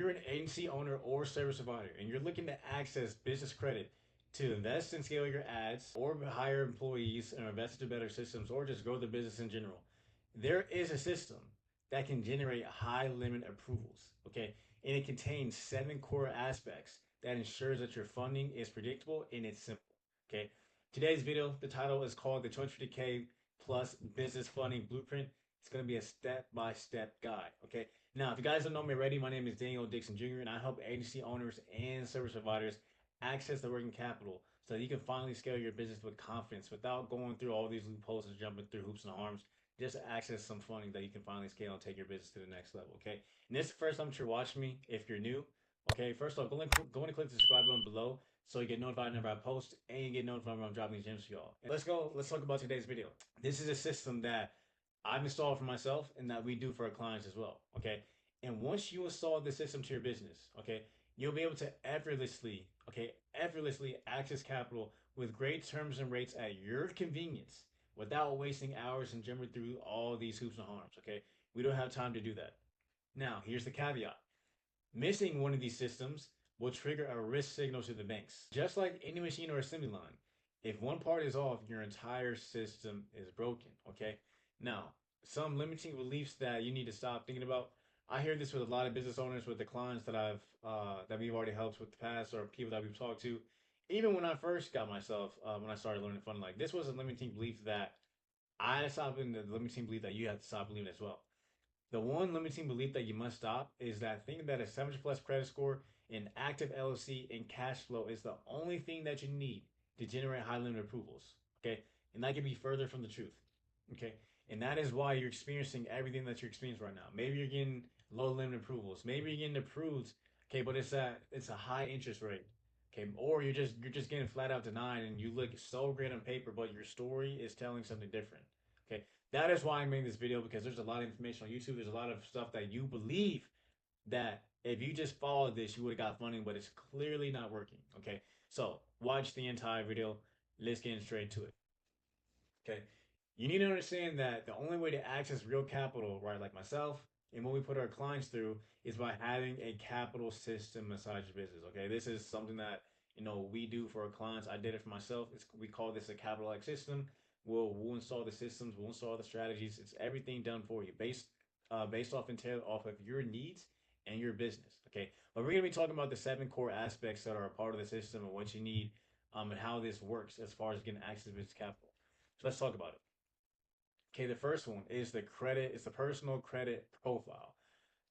you're an agency owner or service provider and you're looking to access business credit to invest and scale your ads or hire employees or invest into better systems or just grow the business in general, there is a system that can generate high limit approvals. Okay. And it contains 7 core aspects that ensures that your funding is predictable and it's simple. Okay. Today's video, the title is called the 250K plus business funding blueprint. It's going to be a step-by-step guide. Okay. Now, if you guys don't know me already, my name is Daniel Dixon Jr. and I help agency owners and service providers access the working capital so that you can finally scale your business with confidence without going through all these loopholes and jumping through hoops and arms. Just access some funding that you can finally scale and take your business to the next level. Okay. And this is the first time that you're watching me. If you're new, okay, first off, go and click the subscribe button below so you get notified whenever I post and you get notified when I'm dropping these gems for y'all. And let's go. Let's talk about today's video. This is a system that I've installed for myself and that we do for our clients as well. Okay. And once you install the system to your business, okay, you'll be able to effortlessly access capital with great terms and rates at your convenience without wasting hours and jumping through all these hoops and harms. Okay. We don't have time to do that. Now, here's the caveat. Missing one of these systems will trigger a risk signal to the banks. Just like any machine or assembly line, if one part is off, your entire system is broken. Okay. Now, some limiting beliefs that you need to stop thinking about. I hear this with a lot of business owners, with the clients that we've already helped with the past, or people that we've talked to. Even when I first got myself, when I started learning funding, like this was a limiting belief that I stopped believing. The limiting belief that you have to stop believing as well. The one limiting belief that you must stop is that thinking that a 700 plus credit score, an active LLC, and cash flow is the only thing that you need to generate high limit approvals. Okay. And that can be further from the truth. Okay. And that is why you're experiencing everything that you're experiencing right now. Maybe you're getting low limit approvals. Maybe you're getting approved. Okay, but it's a high interest rate. Okay, or you're just getting flat out denied and you look so great on paper, but your story is telling something different. Okay, that is why I made this video, because there's a lot of information on YouTube. There's a lot of stuff that you believe that if you just followed this, you would have got funding, but it's clearly not working. Okay, so watch the entire video. Let's get straight to it. Okay, you need to understand that the only way to access real capital, right, like myself, and what we put our clients through is by having a capital system inside your business. Okay, this is something that we do for our clients. I did it for myself. We call this a capital X system. We'll install the systems. We'll install the strategies. It's everything done for you, based off of your needs and your business. Okay, but we're gonna be talking about the 7 core aspects that are a part of the system and what you need, and how this works as far as getting access to business capital. So let's talk about it. Okay, the first one is the credit. It's the personal credit profile.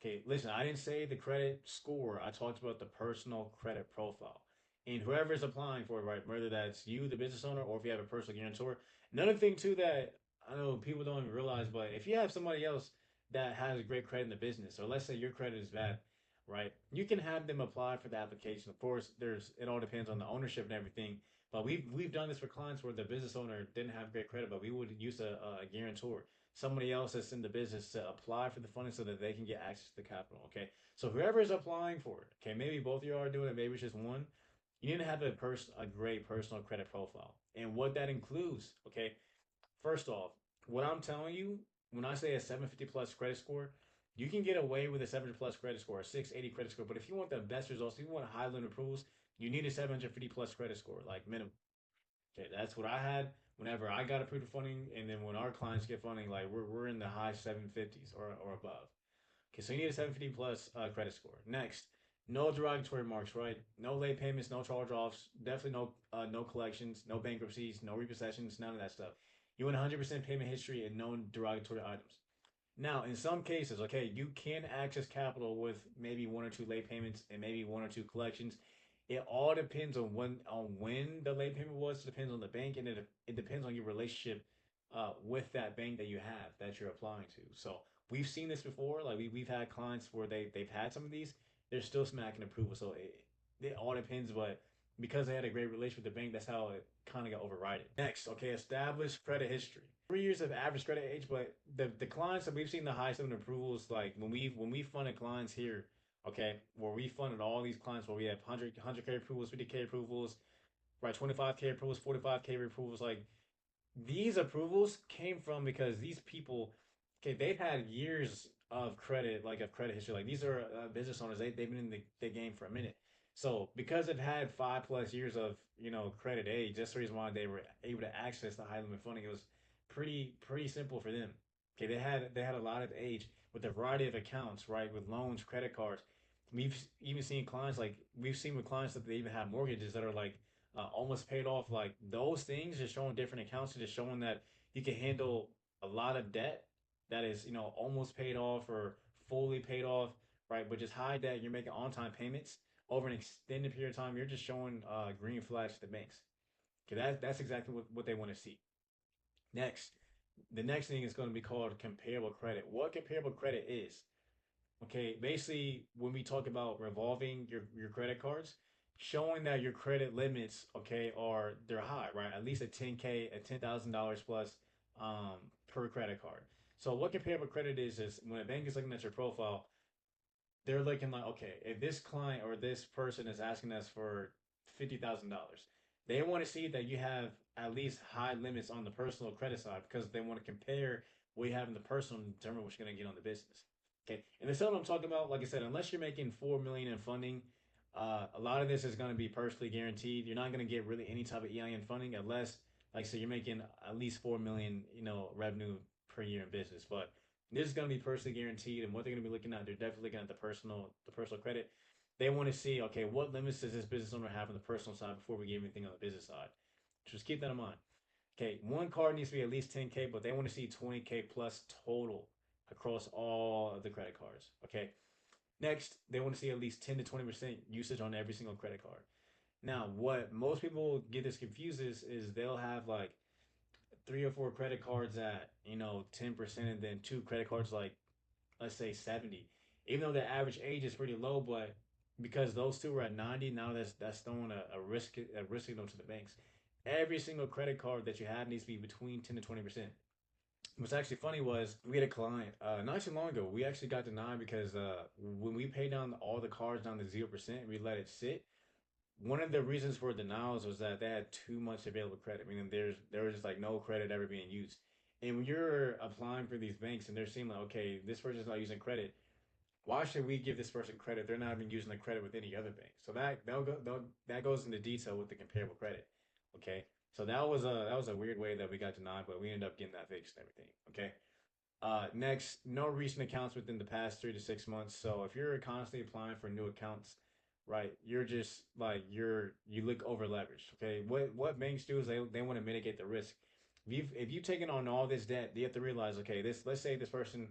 Okay, listen, I didn't say the credit score. I talked about the personal credit profile. And whoever is applying for it, right, whether that's you, the business owner, or if you have a personal guarantor. Another thing too that I know people don't even realize, but if you have somebody else that has great credit in the business, or let's say your credit is bad, right, you can have them apply for the application. Of course, it all depends on the ownership and everything. But we've done this for clients where the business owner didn't have great credit, but we would use a guarantor, somebody else that's in the business, to apply for the funding so that they can get access to the capital. Okay, so whoever is applying for it, okay, maybe both of you are doing it, maybe it's just one. You need to have a great personal credit profile, and what that includes. Okay, first off, what I'm telling you, when I say a 750 plus credit score, you can get away with a 700 plus credit score, a 680 credit score. But if you want the best results, if you want high limit approvals, you need a 750 plus credit score, like minimum. Okay, that's what I had whenever I got approved for funding, and then when our clients get funding, like we're in the high 750s or above. Okay, so you need a 750 plus credit score. Next, no derogatory marks, right? No late payments, no charge offs, definitely no collections, no bankruptcies, no repossessions, none of that stuff. You want 100% payment history and no derogatory items. Now, in some cases, okay, you can access capital with maybe one or two late payments and maybe one or two collections. It all depends on when the late payment was. It depends on the bank, and it depends on your relationship with that bank that you have that you're applying to. So we've seen this before. Like we've had clients where they've had some of these, they're still smacking approval. So it all depends, but because they had a great relationship with the bank, that's how it kind of got overridden. Next, okay, established credit history. 3 years of average credit age, but the clients that we've seen the highest of approvals, like when we funded clients here, okay, where we funded all these clients where we have 100K approvals, 50K approvals, right, 25K approvals, 45K approvals, like these approvals came from because these people, okay, they've had years of credit, like of credit history. Like these are business owners. They've been in the game for a minute. So because they've had 5+ years of credit age, that's the reason why they were able to access the high limit funding. It was pretty simple for them. Okay, they had a lot of age with a variety of accounts, right? With loans, credit cards. We've even seen clients like we've seen with clients that they even have mortgages that are like almost paid off. Like those things, just showing different accounts, and just showing that you can handle a lot of debt that is almost paid off or fully paid off, right? But just hide that you're making on time payments over an extended period of time. You're just showing green flags to the banks. Okay, that's exactly what they want to see. Next, the next thing is going to be called comparable credit. What comparable credit is? Okay, basically when we talk about revolving your credit cards, showing that your credit limits, okay, are they're high, right? At least a 10K, a $10,000 plus per credit card. So what comparable credit is when a bank is looking at your profile, they're looking like, okay, if this client or this person is asking us for $50,000, they want to see that you have at least high limits on the personal credit side because they want to compare what you have in the personal and determine what you're going to get on the business. Okay, and the stuff I'm talking about, like I said, unless you're making 4 million in funding, a lot of this is going to be personally guaranteed. You're not going to get really any type of EIN funding unless, like I said, you're making at least 4 million, revenue per year in business. But this is going to be personally guaranteed, and what they're going to be looking at, they're definitely looking at the personal credit. They want to see, okay, what limits does this business owner have on the personal side before we give anything on the business side. Just keep that in mind. Okay, one card needs to be at least 10K, but they want to see 20K plus total across all of the credit cards. Okay, next, they want to see at least 10 to 20% usage on every single credit card. Now, what most people get this confused is they'll have like 3 or 4 credit cards at 10%, and then 2 credit cards like let's say 70. Even though the average age is pretty low, but because those two were at 90, now that's throwing a risk signal to the banks. Every single credit card that you have needs to be between 10 to 20%. What's actually funny was we had a client not too long ago. We actually got denied because when we paid down all the cards down to 0%, we let it sit. One of the reasons for denials was that they had too much available credit, meaning there was just like no credit ever being used. And when you're applying for these banks and they're seeing like, okay, this person's not using credit, why should we give this person credit? They're not even using the credit with any other bank. So that goes into detail with the comparable credit. Okay, so that was a weird way that we got denied, but we ended up getting that fixed and everything. Okay. Next, no recent accounts within the past 3 to 6 months. So if you're constantly applying for new accounts, right, you're just like you look over leveraged. Okay, what banks do is they want to mitigate the risk. If you've taken on all this debt, you have to realize, okay, this let's say this person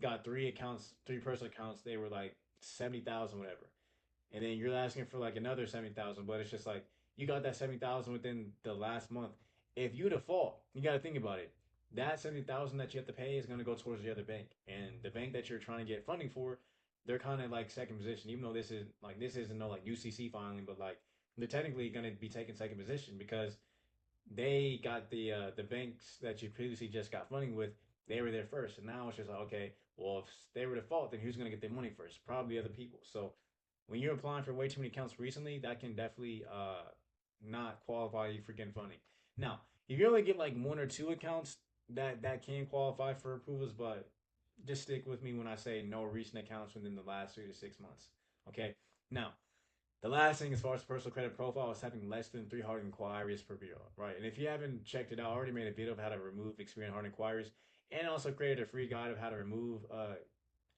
got 3 accounts, 3 personal accounts, they were like 70,000, whatever, and then you're asking for like another 70,000, but it's just like you got that 70,000 within the last month. If you default, you got to think about it. That 70,000 that you have to pay is going to go towards the other bank, and the bank that you're trying to get funding for, they're kind of like second position. Even though this isn't no like UCC filing, but like they're technically going to be taking second position because they got the banks that you previously just got funding with. They were there first, and now it's just like, okay, well, if they were default, then who's going to get their money first? Probably other people. So when you're applying for way too many accounts recently, that can definitely not qualify you for getting funding. Now, if you only get like 1 or 2 accounts, that can qualify for approvals, but just stick with me when I say no recent accounts within the last 3 to 6 months. Okay. Now, the last thing as far as personal credit profile is having less than 300 inquiries per bureau, right? And if you haven't checked it out, I already made a video of how to remove Experian hard inquiries, and also created a free guide of how to remove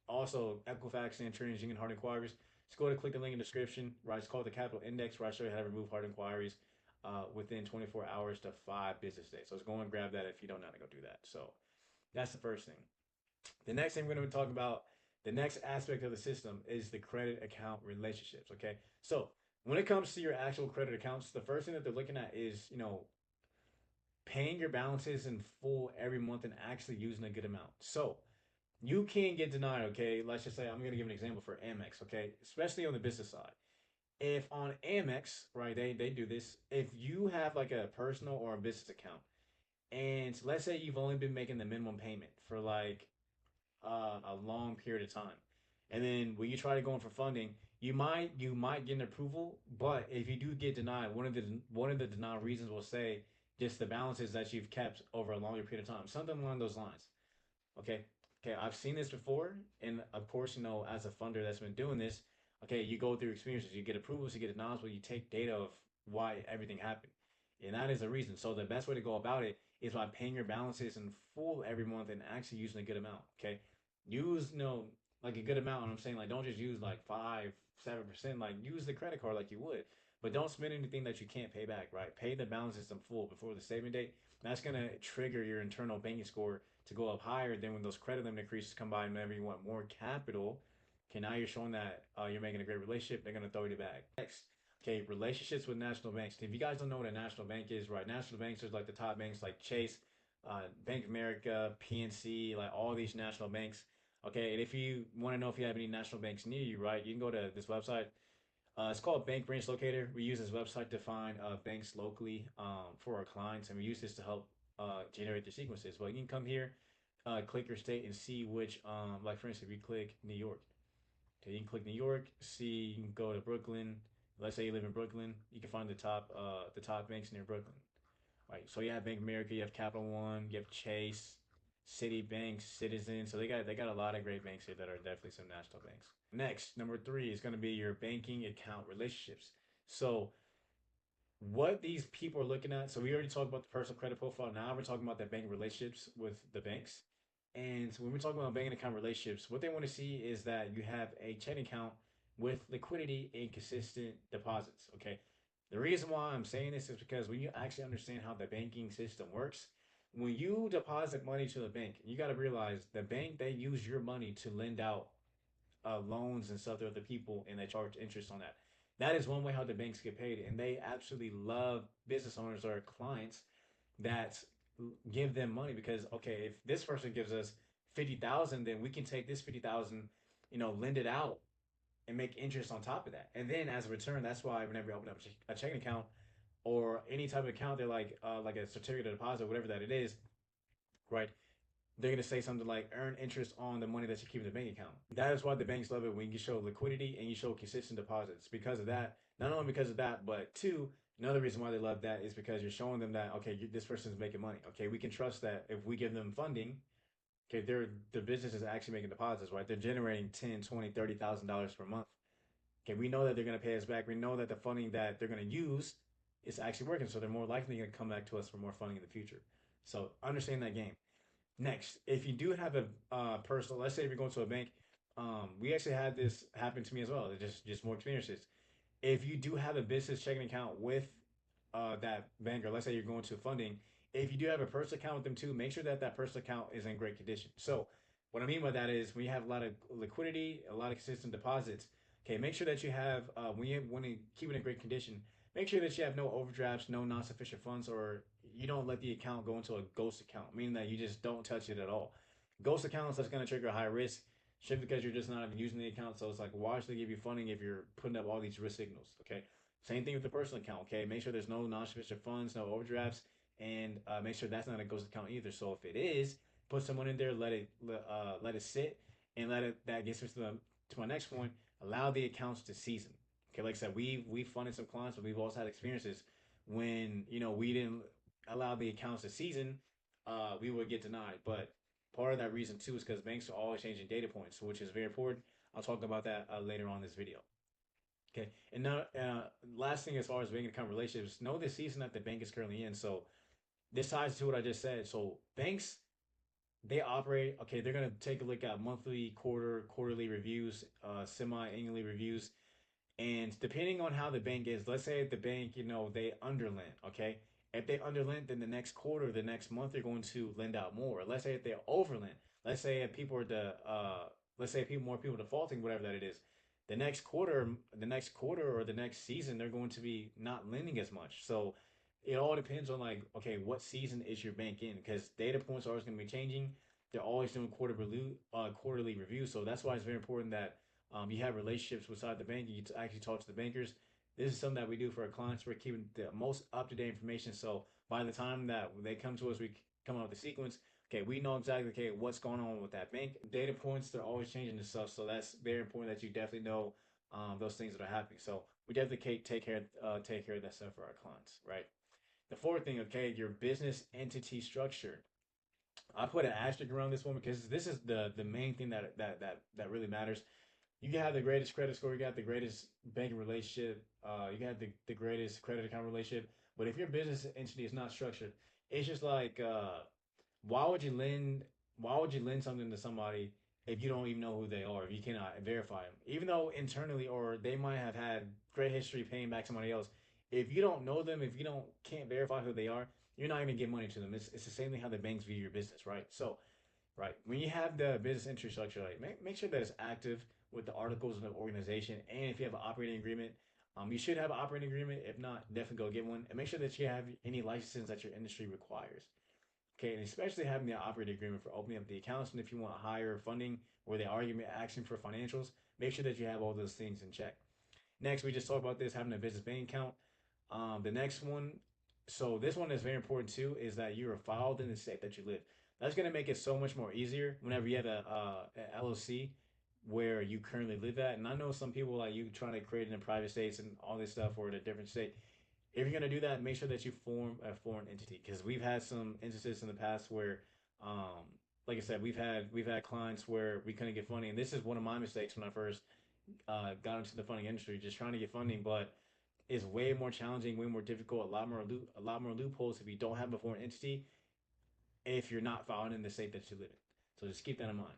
also Equifax and TransUnion hard inquiries. Just go to click the link in the description, right? It's called the Capital Index, where I show you how to remove hard inquiries within 24 hours to 5 business days. So just go and grab that if you don't know how to go do that. So that's the first thing. The next thing we're going to talk about, the next aspect of the system is the credit account relationships. Okay, so when it comes to your actual credit accounts, the first thing that they're looking at is paying your balances in full every month and actually using a good amount. So you can get denied. Okay, let's just say I'm going to give an example for Amex. Okay, especially on the business side. If on Amex, right, they do this. If you have like a personal or a business account, and let's say you've only been making the minimum payment for like a long period of time. And then when you try to go in for funding, you might get an approval, but if you do get denied, one of the denial reasons will say just the balances that you've kept over a longer period of time, something along those lines. Okay. Okay, I've seen this before, and of course, as a funder that's been doing this, okay, you go through experiences, you get approvals, you get acknowledgement, you take data of why everything happened, and that is the reason. So the best way to go about it is by paying your balances in full every month and actually using a good amount. Okay, use like a good amount. And I'm saying like don't just use like 5, 7%. Like use the credit card like you would, but don't spend anything that you can't pay back. Right, pay the balances in full before the saving date. That's gonna trigger your internal banking score to go up higher. Then when those credit limit increases come by, and whenever you want more capital, okay, now you're showing that you're making a great relationship. They're gonna throw you back. Next, okay, relationships with national banks. If you guys don't know what a national bank is, right? National banks are like the top banks like Chase, Bank of America, PNC, like all these national banks. Okay, and if you want to know if you have any national banks near you, right, you can go to this website. It's called Bank Branch Locator. We use this website to find banks locally for our clients, and we use this to help generate the sequences. But you can come here, click your state, and see which, like for instance, if you click New York, okay, you can click New York, see, you can go to Brooklyn. Let's say you live in Brooklyn, you can find the top banks near Brooklyn. Right. So you have Bank of America, you have Capital One, you have Chase, Citibank, Citizen. So they got a lot of great banks here that are definitely some national banks. Next, number three is going to be your banking account relationships. So what these people are looking at. So we already talked about the personal credit profile. Now we're talking about the banking relationships with the banks. And so when we're talking about banking account relationships, what they want to see is that you have a checking account with liquidity and consistent deposits. Okay. The reason why I'm saying this is because when you actually understand how the banking system works, when you deposit money to the bank, you got to realize the bank, they use your money to lend out loans and stuff to other people, and they charge interest on that. That is one way how the banks get paid, and they absolutely love business owners or clients that give them money because okay, if this person gives us 50,000, then we can take this 50,000, lend it out and make interest on top of that, and then as a return, that's why whenever you open up a checking account or any type of account, they're like a certificate of deposit, whatever that it is, right? They're going to say something like earn interest on the money that you keep in the bank account. That is why the banks love it when you show liquidity and you show consistent deposits. Because of that, not only because of that, but two, another reason why they love that is because you're showing them that okay, this person's making money. Okay, we can trust that if we give them funding, okay, their business is actually making deposits, right? They're generating 10, 20, $30,000 per month. Okay, we know that they're going to pay us back. We know that the funding that they're going to use is actually working, so they're more likely going to come back to us for more funding in the future. So understand that game. Next, if you do have a personal, let's say if you're going to a bank, we actually had this happen to me as well. It's just more experiences. If you do have a business checking account with that bank, or let's say you're going to funding, if you do have a personal account with them too, make sure that that personal account is in great condition. So, what I mean by that is when you have a lot of liquidity, a lot of consistent deposits. Okay, make sure that you have when you want to keep it in great condition. Make sure that you have no overdrafts, no non-sufficient funds, or you don't let the account go into a ghost account, meaning that you just don't touch it at all. Ghost accounts, that's going to trigger high risk simply because you're just not even using the account. So it's like, why should they give you funding if you're putting up all these risk signals? Okay. Same thing with the personal account. Okay. Make sure there's no non sufficient funds, no overdrafts, and make sure that's not a ghost account either. So if it is, put someone in there, let it sit, and let it. That gets me to my next point. Allow the accounts to season. Okay. Like I said, we funded some clients, but we've also had experiences when we didn't allow the accounts to season, we would get denied. But part of that reason too is because banks are always changing data points, which is very important. I'll talk about that later on in this video. Okay, and now last thing as far as bank account relationships, know the season that the bank is currently in. So this ties to what I just said. So banks, they operate. Okay, they're gonna take a look at monthly, quarterly reviews, semi-annually reviews, and depending on how the bank is, let's say at the bank, they underlend, okay? If they underlend, then the next quarter, the next month, they're going to lend out more. Let's say if they overlend, let's say if people are let's say if more people defaulting, whatever that it is, the next quarter or the next season, they're going to be not lending as much. So it all depends on like, okay, what season is your bank in? Because data points are always going to be changing. They're always doing quarterly reviews. So that's why it's very important that you have relationships inside the bank. You actually talk to the bankers. This is something that we do for our clients. We're keeping the most up to date information. So by the time that they come to us, we come up with the sequence. Okay, we know exactly what's going on with that bank. Data points, they're always changing and stuff. So that's very important that you definitely know those things that are happening. So we definitely take care of that stuff for our clients, right? The fourth thing, okay, your business entity structure. I put an asterisk around this one because this is the main thing that really matters. You can have the greatest credit score, you got the greatest banking relationship, you got the greatest credit account relationship, but if your business entity is not structured, it's just like why would you lend why would you lend something to somebody if you don't even know who they are, if you cannot verify them, even though internally or they might have had great history paying back somebody else. If you don't know them, if you don't can't verify who they are, you're not even getting money to them. It's the same thing how the banks view your business, right? So right. When you have the business infrastructure, like make sure that it's active with the articles of the organization. And if you have an operating agreement, you should have an operating agreement. If not, definitely go get one. And make sure that you have any licenses that your industry requires. Okay, and especially having the operating agreement for opening up the accounts. And if you want higher funding or the argument action for financials, make sure that you have all those things in check. Next, we just talked about this having a business bank account. The next one, so this one is very important too, is that you are filed in the state that you live. That's going to make it so much more easier whenever you have a LLC where you currently live at. And I know some people like you trying to create it in private states and all this stuff or in a different state. If you're going to do that, make sure that you form a foreign entity because we've had some instances in the past where, um, like I said, we've had clients where we couldn't get funding, and this is one of my mistakes when I first got into the funding industry, just trying to get funding, but is way more challenging, way more difficult, a lot more loopholes if you don't have a foreign entity if you're not filed in the state that you live in. So just keep that in mind.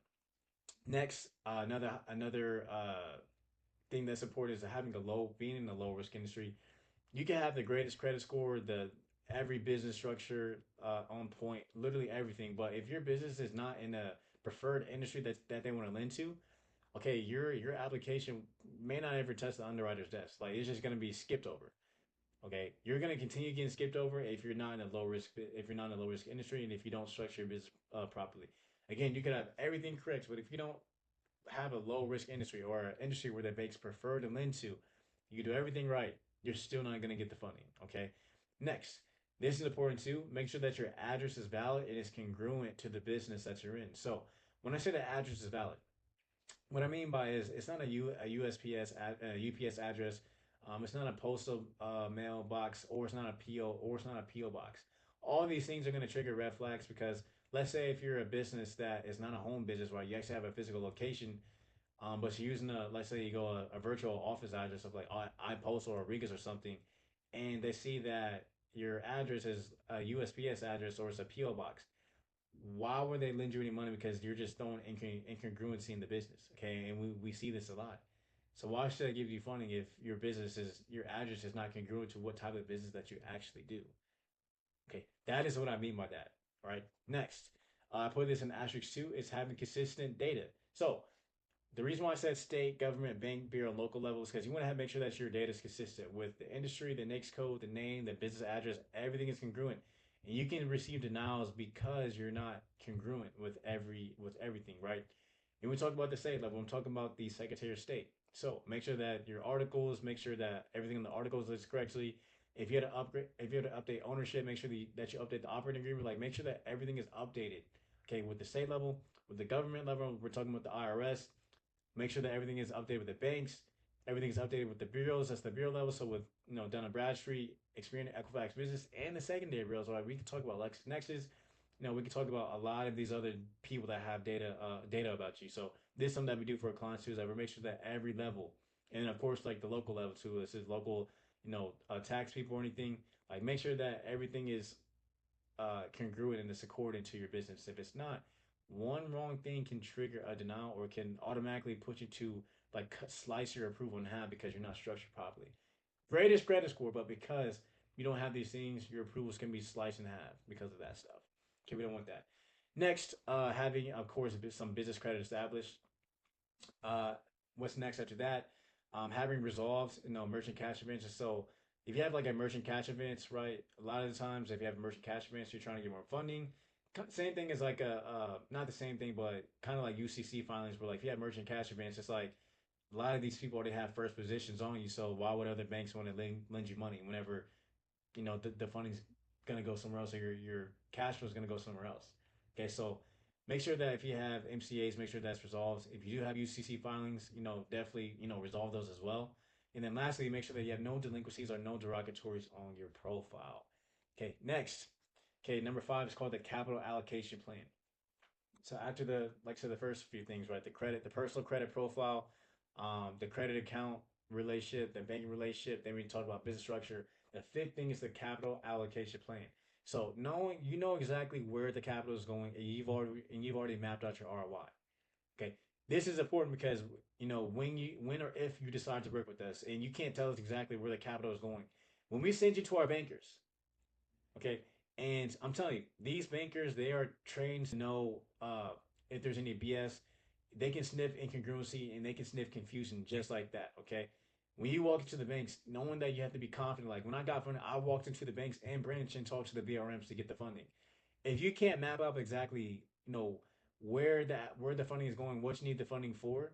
Next, another thing that's important is having a low being in a low risk industry. You can have the greatest credit score, the every business structure on point, literally everything. But if your business is not in a preferred industry that they want to lend to, okay, your application may not ever touch the underwriter's desk. Like it's just gonna be skipped over. Okay, you're gonna continue getting skipped over if you're not in a low risk industry and if you don't structure your business properly. Again, you could have everything correct, but if you don't have a low risk industry or an industry where the banks prefer to lend to, you do everything right, you're still not gonna get the funding. Okay, next, this is important too. Make sure that your address is valid and is congruent to the business that you're in. So when I say the address is valid, what I mean by is it's not a USPS a UPS address. It's not a postal mailbox, or it's not a PO, or it's not a PO box. All these things are going to trigger red flags because let's say if you're a business that is not a home business, right? You actually have a physical location, but you're using let's say you go a virtual office address of like iPostal or Regas or something, and they see that your address is a USPS address or it's a PO box. Why would they lend you any money? Because you're just throwing incongruency in the business. Okay, and we see this a lot. So why should I give you funding if your address is not congruent to what type of business that you actually do? Okay, that is what I mean by that. All right. Next, I put this in asterisk two is having consistent data. So the reason why I said state, government, bank, bureau, and local levels because you want to have make sure that your data is consistent with the industry, the NAICS code, the name, the business address, everything is congruent. And you can receive denials because you're not congruent with everything, right? And we talk about the state level. I'm talking about the Secretary of State. So make sure that your articles, make sure that everything in the articles is correctly. If you had to update ownership, make sure that you update the operating agreement. Like make sure that everything is updated. Okay, with the state level, with the government level, we're talking about the IRS. Make sure that everything is updated with the banks. Everything is updated with the bureaus. That's the bureau level. So with Dun and Bradstreet, Experian, Equifax Business, and the secondary bureaus, right? We can talk about LexisNexis. We can talk about a lot of these other people that have data about you. So this is something that we do for our clients too. Is that we make sure that every level, and of course like the local level too. This is local, tax people or anything. Like make sure that everything is congruent and it's according to your business. If it's not, one wrong thing can trigger a denial or can automatically put you to like slice your approval in half because you're not structured properly. Greatest credit score, but because you don't have these things, your approvals can be sliced in half because of that stuff. Okay, we don't want that. Next, having of course some business credit established. Uh, what's next after that? Having resolved, merchant cash advances. So if you have like a merchant cash advance, right? A lot of the times, if you have a merchant cash advance, you're trying to get more funding. Same thing as like not the same thing, but kind of like UCC filings, where like if you have merchant cash advance, it's like a lot of these people already have first positions on you. So why would other banks want to lend you money whenever the funding's gonna go somewhere else or your cash flow is gonna go somewhere else? Okay, so make sure that if you have MCAs, make sure that's resolved. If you do have UCC filings, definitely resolve those as well. And then lastly, make sure that you have no delinquencies or no derogatories on your profile. Okay, next, Okay, number five is called the capital allocation plan. So after the, like I said, the first few things, right? The credit, the personal credit profile, the credit account relationship, the banking relationship. Then we talk about business structure. The fifth thing is the capital allocation plan. So knowing you know exactly where the capital is going, and you've already mapped out your ROI. Okay, this is important because when or if you decide to work with us, and you can't tell us exactly where the capital is going, when we send you to our bankers, okay, and I'm telling you, these bankers, they are trained to know if there's any BS. They can sniff incongruency and they can sniff confusion just like that. Okay. When you walk into the banks, knowing that you have to be confident, like when I got funding, I walked into the banks and branch and talked to the BRMs to get the funding. If you can't map up exactly, where the funding is going, what you need the funding for,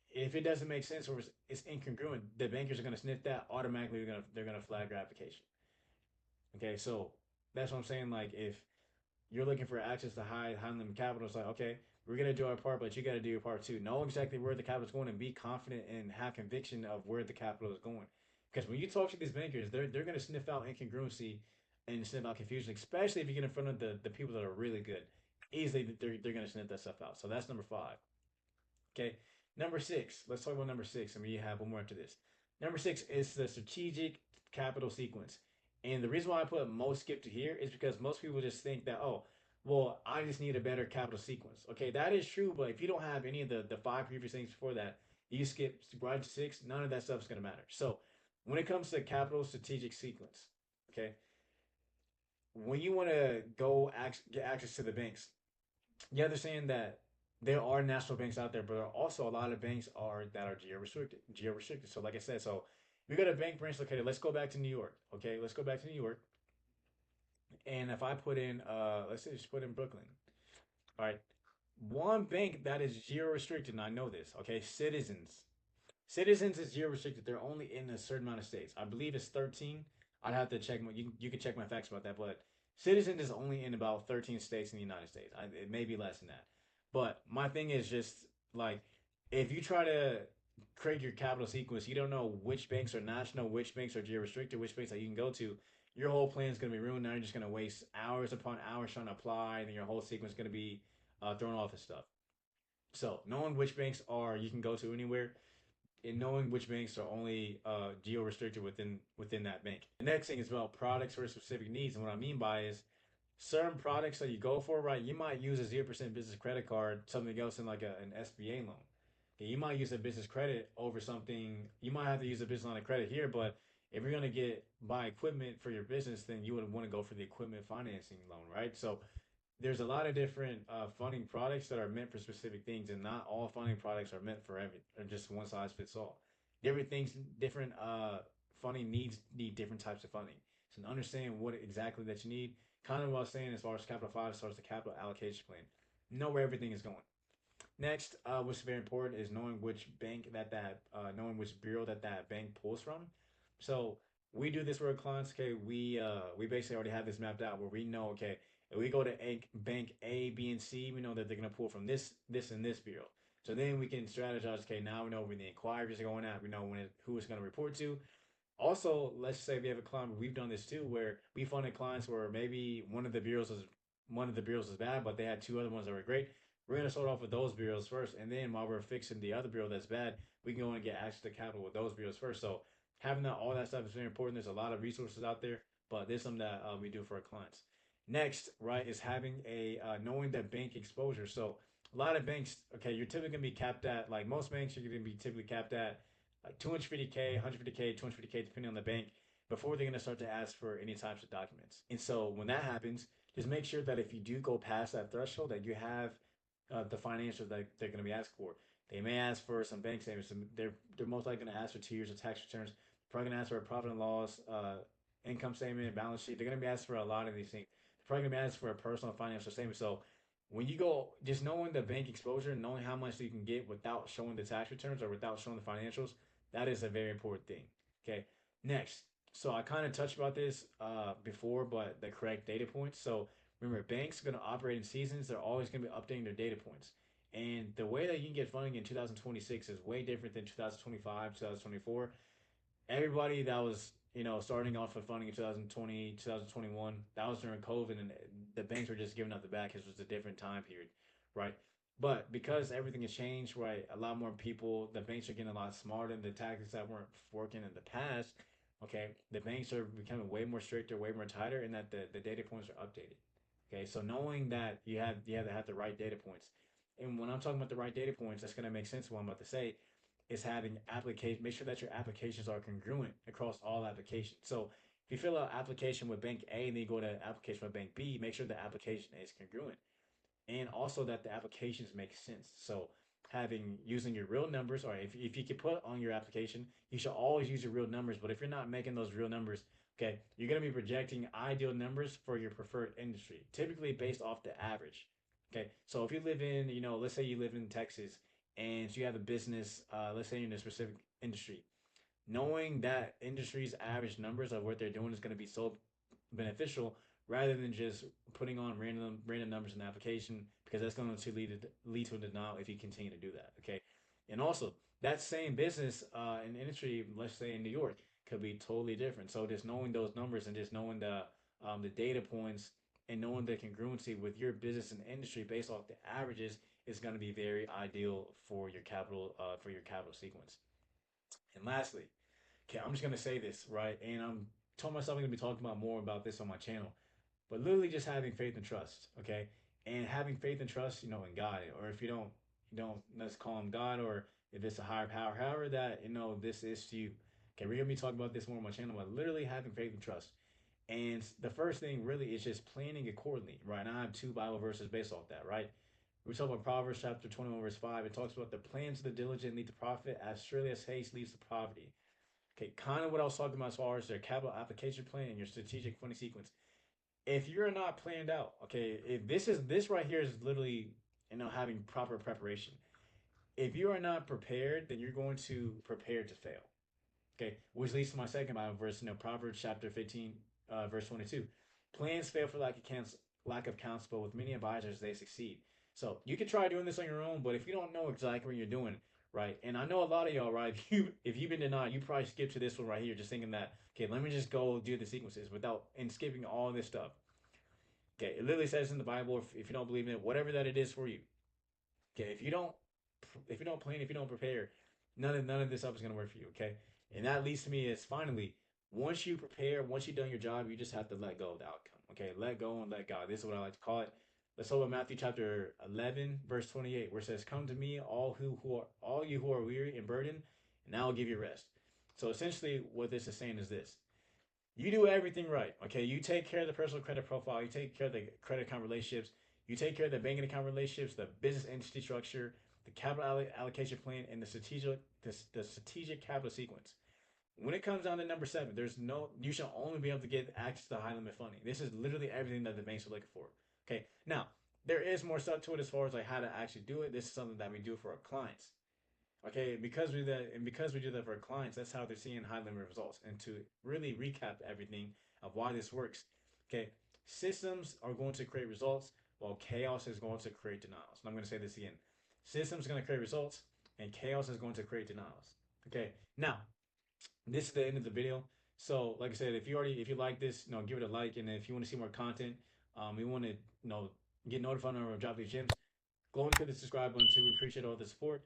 if it doesn't make sense or it's incongruent, the bankers are going to sniff that automatically. They're gonna flag your application. Okay, so that's what I'm saying. Like if you're looking for access to high limit capital, it's like okay, we're gonna do our part, but you got to do your part too. Know exactly where the capital is going and be confident and have conviction of where the capital is going. Because when you talk to these bankers, they're gonna sniff out incongruency and sniff out confusion, especially if you get in front of the people that are really good. Easily, they're gonna sniff that stuff out. So that's number five. Okay, number six. Let's talk about number six. I mean, you have one more after this. Number six is the strategic capital sequence. And the reason why I put most skip to here is because most people just think that, oh, well, I just need a better capital sequence. Okay, that is true, but if you don't have any of the five previous things before that, you skip right to six, none of that stuff is going to matter. So when it comes to capital strategic sequence, okay, when you want to get access to the banks, yeah, they're saying that there are national banks out there, but there are also a lot of banks are that are geo restricted. Geo restricted. So, like I said, so we got a bank branch located. Let's go back to New York. Okay, let's go back to New York. And if I put in, let's say just put in Brooklyn. All right, one bank that is geo restricted. And I know this. Okay, Citizens. Citizens is geo restricted. They're only in a certain amount of states. I believe it's 13. I'd have to check. You can check my facts about that, but Citizens is only in about 13 states in the United States. It may be less than that. But my thing is just like if you try to create your capital sequence, you don't know which banks are national, which banks are geo restricted, which banks that you can go to. Your whole plan is going to be ruined. Now you're just going to waste hours upon hours trying to apply, and then your whole sequence is going to be thrown off and stuff. So knowing which banks are you can go to anywhere, and knowing which banks are only geo restricted within that bank. The next thing is about products for specific needs, and what I mean by is certain products that you go for, right? You might use a 0% business credit card, something else in like an SBA loan. Okay, you might use a business credit over something. You might have to use a business line of credit here, but if you're gonna buy equipment for your business, then you would want to go for the equipment financing loan, right? So there's a lot of different funding products that are meant for specific things, and not all funding products are meant for every or just one size fits all. Different things, different funding needs need different types of funding. So to understand what exactly that you need, kind of what I was saying as far as Capital Five, as far as the capital allocation plan, know where everything is going. Next, what's very important is knowing which bank knowing which bureau that bank pulls from. So we do this for our clients. Okay, we basically already have this mapped out where we know. Okay, if we go to bank A, B, and C, we know that they're gonna pull from this, and this bureau. So then we can strategize. Okay, now we know where the inquiries are going at. We know who it's gonna report to. Also, let's say we have a client. We've done this too, where we funded clients where maybe one of the bureaus is bad, but they had two other ones that were great. We're gonna start off with those bureaus first, and then while we're fixing the other bureau that's bad, we can go and get access to capital with those bureaus first. So having all that stuff is very important. There's a lot of resources out there, but this is something that we do for our clients. Next, right, is having a knowing that bank exposure. So a lot of banks, okay, you're typically gonna be capped at like most banks, you're gonna be typically capped at like 250K, 150K, 250K, depending on the bank, before they're gonna start to ask for any types of documents. And so when that happens, just make sure that if you do go past that threshold, that you have the financials that they're going to be asked for. They may ask for some bank statements. They're most likely going to ask for 2 years of tax returns. Probably going to ask for a profit and loss, income statement, balance sheet. They're going to be asked for a lot of these things. They're probably going to be asked for a personal financial statement. So when you go, just knowing the bank exposure, knowing how much you can get without showing the tax returns or without showing the financials, that is a very important thing. Okay. Next, so I kind of touched about this before, but the correct data points. So remember, banks are going to operate in seasons. They're always going to be updating their data points. And the way that you can get funding in 2026 is way different than 2025, 2024. everybody that was, starting off with funding in 2020, 2021, that was during COVID, and the banks were just giving out the back because it was a different time period, right? But because everything has changed, right, a lot more people, the banks are getting a lot smarter, and the tactics that weren't working in the past, okay, the banks are becoming way more stricter, way more tighter, and that the data points are updated. Okay, so knowing that you have to have the right data points, and when I'm talking about the right data points, that's gonna make sense of what I'm about to say is having application. Make sure that your applications are congruent across all applications. So if you fill out application with bank A and then you go to application with bank B, make sure the application is congruent, and also that the applications make sense. So having using your real numbers, or if you can put on your application, you should always use your real numbers. But if you're not making those real numbers, okay, you're gonna be projecting ideal numbers for your preferred industry, typically based off the average. Okay, so if you live in, let's say you live in Texas and you have a business, let's say in a specific industry, knowing that industry's average numbers of what they're doing is going to be so beneficial rather than just putting on random numbers in the application, because that's going to lead to a denial if you continue to do that. Okay, and also that same business and industry, let's say in New York, could be totally different. So just knowing those numbers and just knowing the data points and knowing the congruency with your business and industry based off the averages is going to be very ideal for your capital sequence. And lastly, okay, I'm just gonna say this, right? And I'm told myself I'm gonna be talking about more about this on my channel. But literally just having faith and trust, okay? And having faith and trust, in God. Or if you don't, let's call him God, or if it's a higher power, however that, this is to you. Okay, we're gonna be talking about this more on my channel, but literally having faith and trust. And the first thing really is just planning accordingly, right? And I have two Bible verses based off that, right? We talk about Proverbs chapter 21, verse 5. It talks about the plans of the diligent lead to profit, as surely as haste leads to poverty. Okay, kind of what I was talking about as far as their capital application plan and your strategic funding sequence. If you're not planned out, okay, if this right here is literally, having proper preparation. If you are not prepared, then you're going to prepare to fail. Okay, which leads to my second Bible verse, Proverbs chapter 15, verse 22. Plans fail for lack of counsel, but with many advisors they succeed. So you can try doing this on your own, but if you don't know exactly what you're doing, right? And I know a lot of y'all, right? If you've been denied, you probably skip to this one right here, just thinking that, okay, let me just go do the sequences without and skipping all this stuff. Okay, it literally says in the Bible, if you don't believe in it, whatever that it is for you. Okay, if you don't plan, if you don't prepare, none of this stuff is gonna work for you. Okay, and that leads to me is finally, once you prepare, once you've done your job, you just have to let go of the outcome. Okay, let go and let God. This is what I like to call it. Let's talk about Matthew chapter 11, verse 28, where it says, "Come to me, all you who are weary and burdened, and I will give you rest." So essentially, what this is saying is this: you do everything right. Okay, you take care of the personal credit profile, you take care of the credit account relationships, you take care of the banking account relationships, the business entity structure, the capital allocation plan, and the strategic capital sequence. When it comes down to number seven, you should only be able to get access to high limit funding. This is literally everything that the banks are looking for. Okay, now there is more stuff to it as far as like how to actually do it. This is something that we do for our clients. Okay, because we do that for our clients, that's how they're seeing high limit results. And to really recap everything of why this works, okay, systems are going to create results while chaos is going to create denials. And I'm going to say this again: systems are going to create results, and chaos is going to create denials. Okay, now this is the end of the video. So, like I said, if you like this, give it a like, and if you want to see more content, you want to get notified when I drop these gems, go and hit the subscribe button too. We appreciate all the support.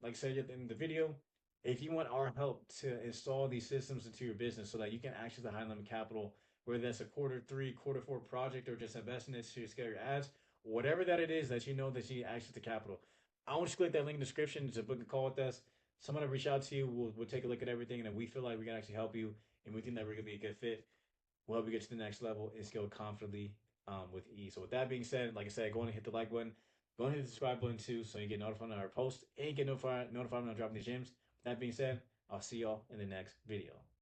Like I said at the end of the video, if you want our help to install these systems into your business so that you can access the high limit capital, whether that's a quarter three, quarter four project, or just investing it to scale your ads, whatever that it is that you know that you need access to capital, I want you to click that link in the description to book a call with us. Someone will reach out to you. We'll take a look at everything, and if we feel like we can actually help you, and we think that we're gonna be a good fit, we'll help you get to the next level and scale confidently, with ease. So with that being said, like I said, go and hit the like button. Go and hit the subscribe button too, so you get notified on our post and get notified when I'm dropping the gems. That being said, I'll see y'all in the next video.